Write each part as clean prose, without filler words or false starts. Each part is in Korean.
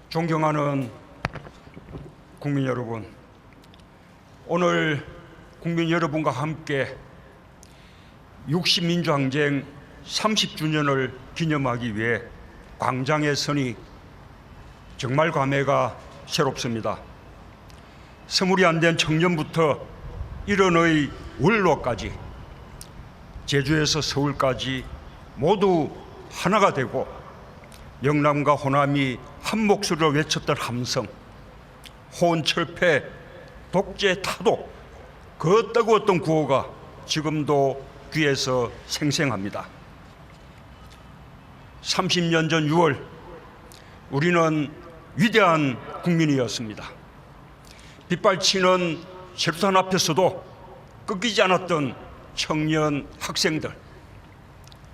존경하는 국민 여러분, 오늘 국민 여러분과 함께 60민주항쟁 30주년을 기념하기 위해 광장에 서니 정말 감회가 새롭습니다. 스물이 안 된 청년부터 일원의 원로까지, 제주에서 서울까지 모두 하나가 되고 영남과 호남이 한 목소리로 외쳤던 함성, 호언철폐, 독재 타도, 그 뜨거웠던 구호가 지금도 귀에서 생생합니다. 30년 전 6월 우리는 위대한 국민이었습니다. 빗발치는 쇠루탄 앞에서도 꺾이지 않았던 청년 학생들,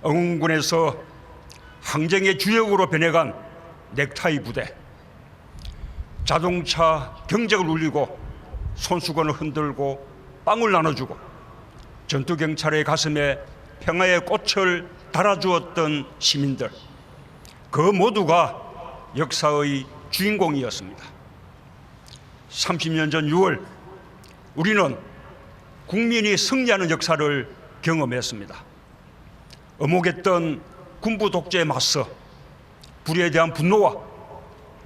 응원군에서 항쟁의 주역으로 변해간 넥타이 부대, 자동차 경적을 울리고 손수건을 흔들고 빵을 나눠주고 전투경찰의 가슴에 평화의 꽃을 달아주었던 시민들, 그 모두가 역사의 주인공이었습니다. 30년 전 6월 우리는 국민이 승리하는 역사를 경험했습니다. 엄혹했던 군부 독재에 맞서 불의에 대한 분노와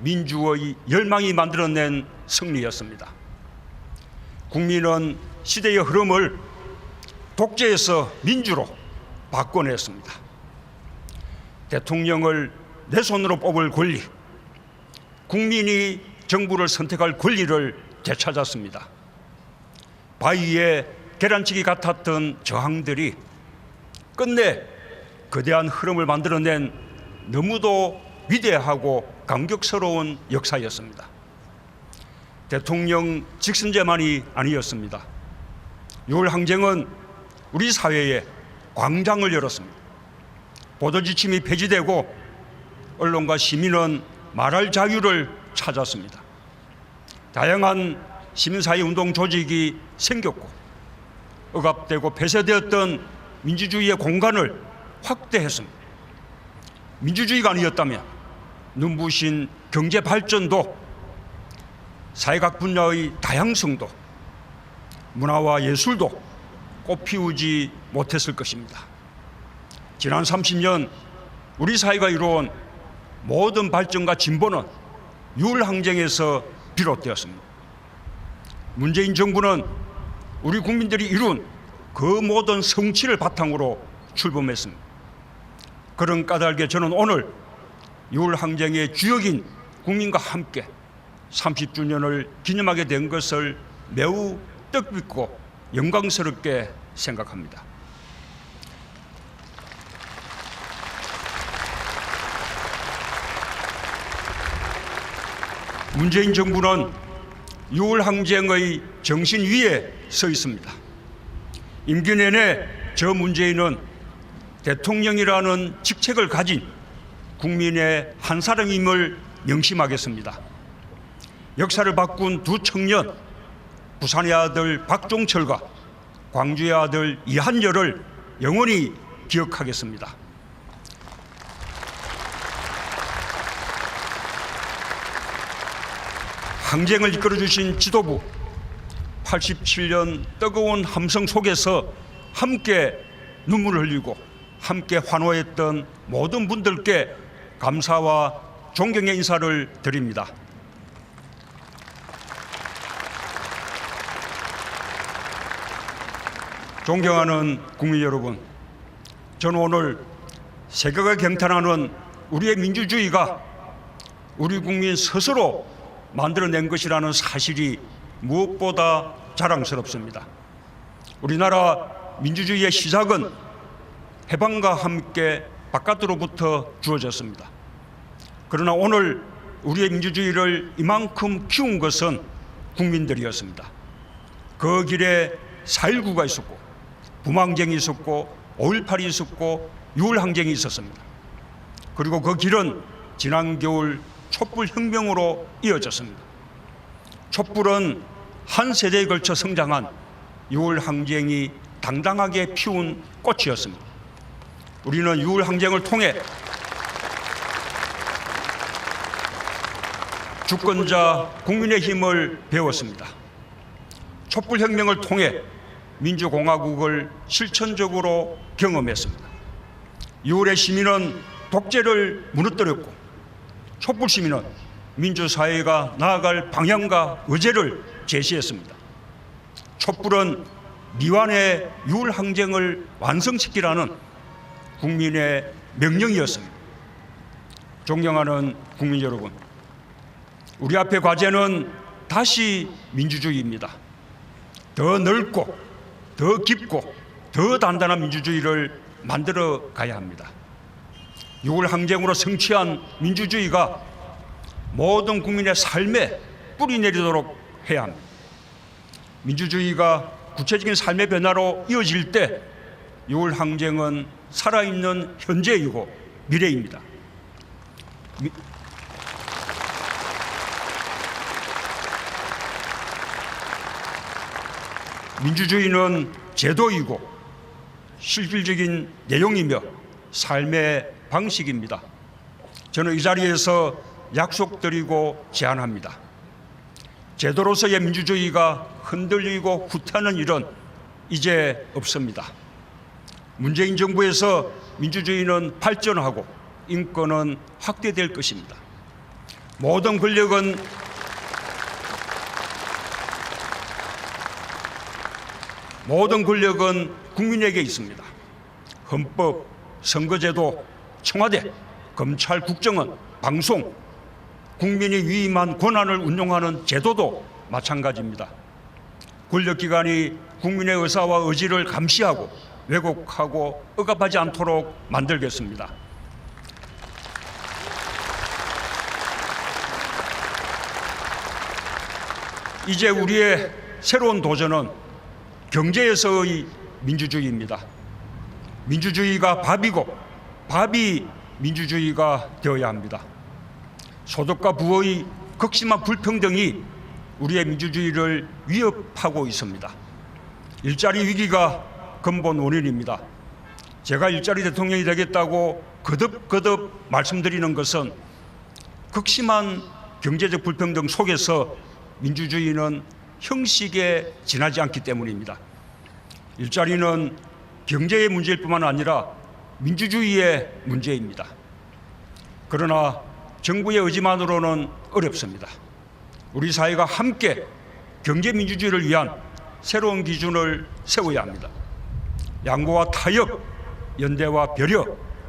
민주의 열망이 만들어낸 승리였습니다. 국민은 시대의 흐름을 독재에서 민주로 바꿔냈습니다. 대통령을 내 손으로 뽑을 권리, 국민이 정부를 선택할 권리를 되찾았습니다. 바위에 계란치기 같았던 저항들이 끝내 거대한 흐름을 만들어낸 너무도 위대하고 감격스러운 역사였습니다. 대통령 직선제만이 아니었습니다. 6월 항쟁은 우리 사회에 광장을 열었습니다. 보도지침이 폐지되고 언론과 시민은 말할 자유를 찾았습니다. 다양한 시민사회 운동 조직이 생겼고 억압되고 폐쇄되었던 민주주의의 공간을 확대했습니다. 민주주의가 아니었다면 눈부신 경제 발전도, 사회각 분야의 다양성도, 문화와 예술도 꽃피우지 못했을 것입니다. 지난 30년 우리 사회가 이루어온 모든 발전과 진보는 6월 항쟁에서 비롯되었습니다. 문재인 정부는 우리 국민들이 이룬 그 모든 성취를 바탕으로 출범했습니다. 그런 까닭에 저는 오늘 6월 항쟁의 주역인 국민과 함께 30주년을 기념하게 된 것을 매우 뜻깊고 영광스럽게 생각합니다. 문재인 정부는 6월 항쟁의 정신 위에 서 있습니다. 임기 내내 저 문재인은 대통령이라는 직책을 가진 국민의 한 사람임을 명심하겠습니다. 역사를 바꾼 두 청년, 부산의 아들 박종철과 광주의 아들 이한열을 영원히 기억하겠습니다. 항쟁을 이끌어주신 지도부, 87년 뜨거운 함성 속에서 함께 눈물을 흘리고 함께 환호했던 모든 분들께 감사와 존경의 인사를 드립니다. 존경하는 국민 여러분, 저는 오늘 세계가 경탄하는 우리의 민주주의가 우리 국민 스스로 만들어낸 것이라는 사실이 무엇보다 자랑스럽습니다. 우리나라 민주주의의 시작은 해방과 함께 바깥으로부터 주어졌습니다. 그러나 오늘 우리의 민주주의를 이만큼 키운 것은 국민들이었습니다. 그 길에 4.19가 있었고, 붐항쟁이 있었고, 5.18이 있었고, 6월 항쟁이 있었습니다. 그리고 그 길은 지난 겨울 촛불혁명으로 이어졌습니다. 촛불은 한 세대에 걸쳐 성장한 6월 항쟁이 당당하게 피운 꽃이었습니다. 우리는 6월 항쟁을 통해 주권자 국민의힘을 배웠습니다. 촛불혁명을 통해 민주공화국을 실천적으로 경험했습니다. 6월의 시민은 독재를 무너뜨렸고 촛불시민은 민주사회가 나아갈 방향과 의제를 제시했습니다. 촛불은 미완의 유월항쟁을 완성시키라는 국민의 명령이었습니다. 존경하는 국민 여러분, 우리 앞의 과제는 다시 민주주의입니다. 더 넓고 더 깊고 더 단단한 민주주의를 만들어 가야 합니다. 6월 항쟁으로 성취한 민주주의가 모든 국민의 삶에 뿌리 내리도록 해야 합니다. 민주주의가 구체적인 삶의 변화로 이어질 때 6월 항쟁은 살아있는 현재이고 미래입니다. 민주주의는 제도이고 실질적인 내용이며 삶의 방식입니다. 저는 이 자리에서 약속드리고 제안합니다. 제도로서의 민주주의가 흔들리고 후퇴하는 일은 이제 없습니다. 문재인 정부에서 민주주의는 발전하고 인권은 확대될 것입니다. 모든 권력은 국민에게 있습니다. 헌법, 선거제도, 청와대, 검찰, 국정원, 방송, 국민이 위임한 권한을 운용하는 제도도 마찬가지입니다. 권력기관이 국민의 의사와 의지를 감시하고 왜곡하고 억압하지 않도록 만들겠습니다. 이제 우리의 새로운 도전은 경제에서의 민주주의입니다. 민주주의가 밥이고 밥이 민주주의가 되어야 합니다. 소득과 부의 극심한 불평등이 우리의 민주주의를 위협하고 있습니다. 일자리 위기가 근본 원인입니다. 제가 일자리 대통령이 되겠다고 거듭 말씀드리는 것은 극심한 경제적 불평등 속에서 민주주의는 형식에 지나지 않기 때문입니다. 일자리는 경제의 문제일 뿐만 아니라 민주주의의 문제입니다. 그러나 정부의 의지만으로는 어렵습니다. 우리 사회가 함께 경제 민주주의를 위한 새로운 기준을 세워야 합니다. 양보와 타협, 연대와 배려,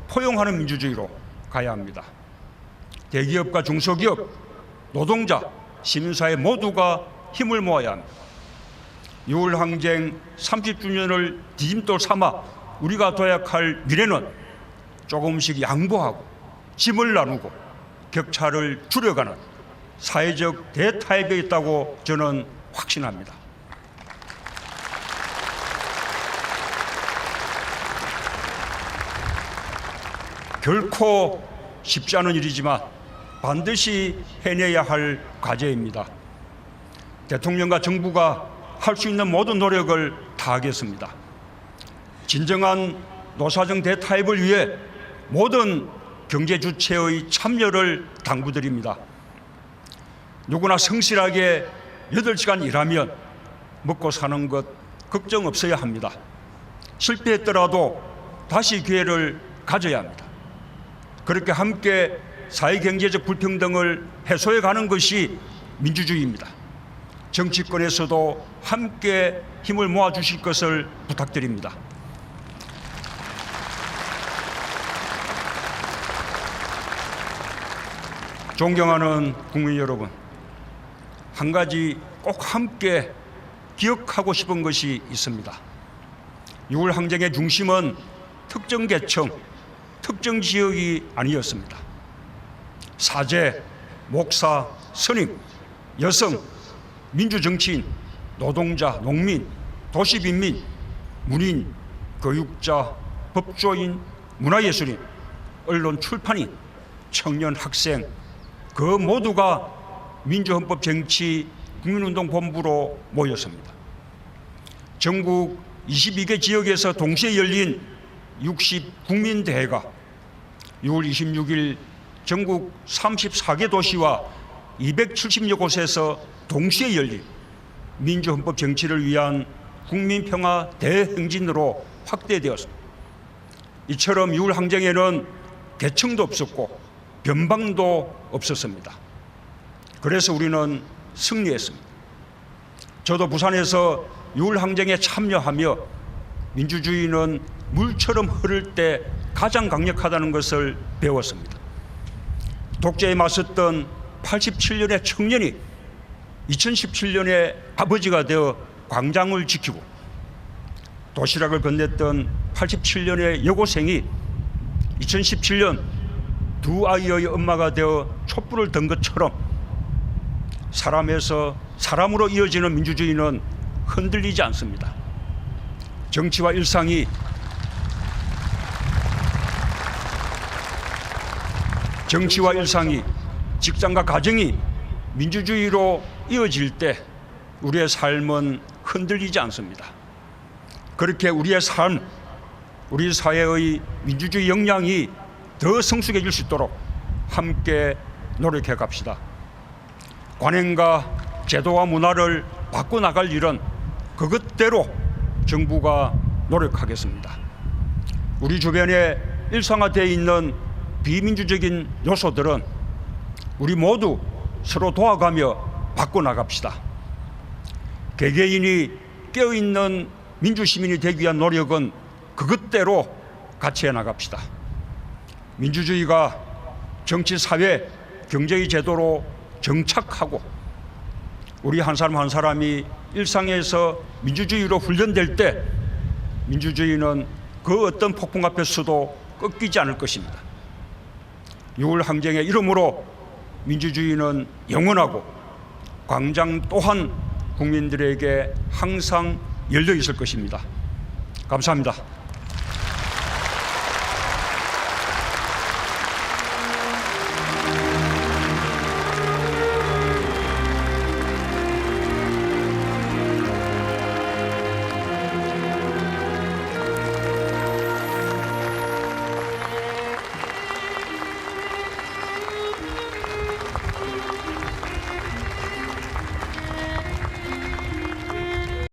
포용하는 민주주의로 가야 합니다. 대기업과 중소기업, 노동자, 시민사회 모두가 힘을 모아야 합니다. 6월 항쟁 30주년을 디딤돌 삼아 우리가 도약할 미래는 조금씩 양보하고 짐을 나누고 격차를 줄여가는 사회적 대타협에 있다고 저는 확신합니다. 결코 쉽지 않은 일이지만 반드시 해내야 할 과제입니다. 대통령과 정부가 할 수 있는 모든 노력을 다하겠습니다. 진정한 노사정 대타협을 위해 모든 경제 주체의 참여를 당부드립니다. 누구나 성실하게 8시간 일하면 먹고 사는 것 걱정 없어야 합니다. 실패했더라도 다시 기회를 가져야 합니다. 그렇게 함께 사회경제적 불평등을 해소해 가는 것이 민주주의입니다. 정치권에서도 함께 힘을 모아주실 것을 부탁드립니다. 존경하는 국민 여러분, 한 가지 꼭 함께 기억하고 싶은 것이 있습니다. 6월 항쟁의 중심은 특정 계층, 특정 지역이 아니었습니다. 사제, 목사, 스님, 여성, 민주정치인, 노동자, 농민, 도시빈민, 문인, 교육자, 법조인, 문화예술인, 언론 출판인, 청년, 학생, 그 모두가 민주헌법정치 국민운동본부로 모였습니다. 전국 22개 지역에서 동시에 열린 60국민대회가 6월 26일 전국 34개 도시와 270여 곳에서 동시에 열린 민주헌법 정치를 위한 국민평화 대행진으로 확대되었습니다. 이처럼 6월 항쟁에는 계층도 없었고 변방도 없었습니다. 그래서 우리는 승리했습니다. 저도 부산에서 6월 항쟁에 참여하며 민주주의는 물처럼 흐를 때 가장 강력하다는 것을 배웠습니다. 독재에 맞섰던 87년의 청년이 2017년에 아버지가 되어 광장을 지키고 도시락을 건넸던 87년의 여고생이 2017년 두 아이의 엄마가 되어 촛불을 든 것처럼 사람에서 사람으로 이어지는 민주주의는 흔들리지 않습니다. 정치와 일상이 직장과 가정이 민주주의로 이어질 때 우리의 삶은 흔들리지 않습니다. 그렇게 우리의 삶, 우리 사회의 민주주의 역량이 더 성숙해질 수 있도록 함께 노력해 갑시다. 관행과 제도와 문화를 바꿔나갈 일은 그것대로 정부가 노력하겠습니다. 우리 주변에 일상화되어 있는 비민주적인 요소들은 우리 모두 서로 도와가며 바꿔나갑시다. 개개인이 깨어있는 민주시민이 되기 위한 노력은 그것대로 같이 해나갑시다. 민주주의가 정치, 사회, 경제의 제도로 정착하고 우리 한 사람 한 사람이 일상에서 민주주의로 훈련될 때 민주주의는 그 어떤 폭풍 앞에서도 꺾이지 않을 것입니다. 6월 항쟁의 이름으로 민주주의는 영원하고 광장 또한 국민들에게 항상 열려 있을 것입니다. 감사합니다.